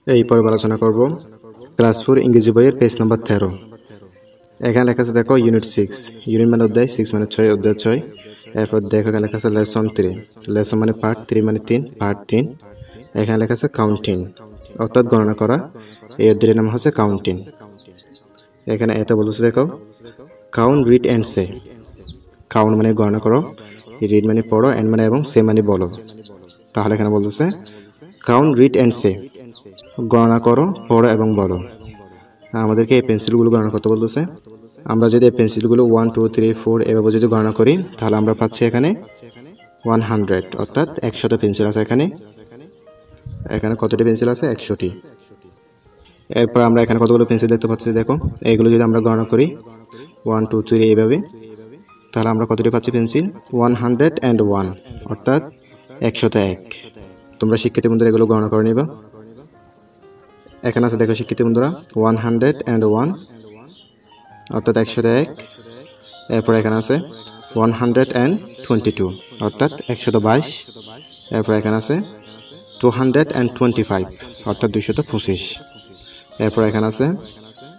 এই পর্বে আলোচনা করব ক্লাস 4 ইংরেজি বইয়ের পেজ নাম্বার 13। এখানে লেখা আছে দেখো ইউনিট 6, ইউনিট মানে অধ্যায়, 6 মানে 6, অধ্যায় 6। এরপর দেখো এখানে লেখা আছে লেসন 3, লেসন মানে পার্ট, 3 মানে 3, পার্ট 3। এখানে লেখা আছে কাউন্টিং, অর্থাৎ গণনা করা। এই অধ্যায়ের নাম হচ্ছে কাউন্টিং। এখানে এত বলতেছে দেখো, count, read and say. Count মানে গণনা করো, রিড মানে পড়ো, এন্ড মানে এবং, সে মানে বলো। তাহলে এখানে বলতেছে কাউন্ট, রিড এন্ড সে, গণনা করো, পড়ো এবং বলো। আমাদেরকে এই পেন্সিলগুলো গণনা করতে বলতেছে। আমরা যদি এই পেন্সিলগুলো 1 2 3 4 এভাবে যদি গণনা করি, তাহলে আমরা পাচ্ছি এখানে 100, অর্থাৎ 100টা পেন্সিল আছে এখানে। এখানে কতটি পেন্সিল আছে? 100টি। এরপর আমরা এখানে কতগুলো পেন্সিল দেখতে পাচ্ছি দেখো। এইগুলো যদি আমরা গণনা করি 1 2 3 এইভাবে, তাহলে আমরা কতটি পাচ্ছি পেন্সিল? 101, অর্থাৎ 101। তোমরা শিক্ষার্থী বন্ধুরা এগুলো গণনা করে নিবা। এখানে আছে দেখো শিক্ষার্থী বন্ধুরা 101, অর্থাৎ 101। এরপর এখানে আছে 122, অর্থাৎ 122। এরপর এখানে আছে 225, অর্থাৎ 225। এরপর এখানে আছে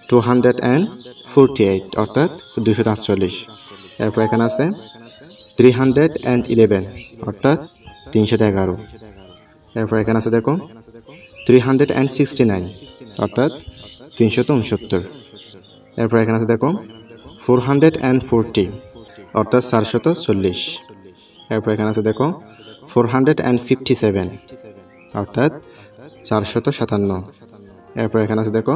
248, অর্থাৎ 248। এরপর এখানে আছে 311, অর্থাৎ 311। এরপর এখানে আছে দেখো 369, অর্থাৎ 369। এরপর এখানে আছে দেখো 440, অর্থাৎ 440। এরপর এখানে আছে দেখো 457, অর্থাৎ 457। এরপর এখানে আছে দেখো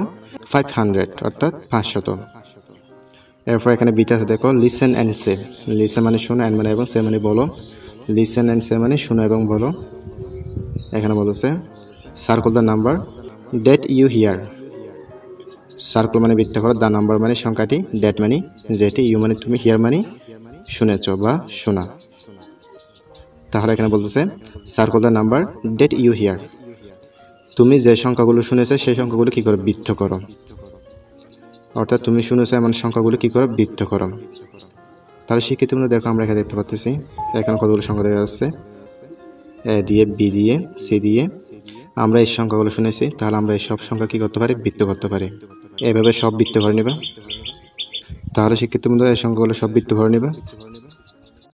500, অর্থাৎ 500। এরপর এখানে বিতে আছে দেখো লিসেন অ্যান্ড সে। লিসেন মানে শোনো, অ্যান্ড মানে এবং, সে মানে বলো। লিসেন অ্যান্ড সে মানে শোনো এবং বলো। এখানে বলেছে circle the number that you hear. Circle মানে বৃত্ত করো, দ্য নাম্বার মানে সংখ্যাটি, ডেট মানে যেটি, ইউ মানে তুমি, হিয়ার মানে শুনেছ বা শোনা। তাহলে এখানে বলতেছে circle the number that you hear. তুমি যে সংখ্যাগুলো শুনেছো সেই সংখ্যাগুলো কি করো? বৃত্ত করো। অর্থাৎ তুমি শুনেছো এমন সংখ্যাগুলো কি করো? বৃত্ত করো। তাহলে শিক্ষিত বন্ধু দেখো, আমরা এখানে দেখতে পাচ্ছি এখানে কতগুলো সংখ্যা দেখা যাচ্ছে, এ দিয়ে, বি দিয়ে, সি দিয়ে। আমরা এই সংখ্যাগুলো শুনেছি, তাহলে আমরা এই সব সংখ্যা কি করতে পারি? বৃত্ত করতে পারি। এভাবে সব বৃত্ত করে নেবা। তাহলে শিক্ষিত বন্ধু এই সংখ্যাগুলো সব বৃত্ত করে নেবা।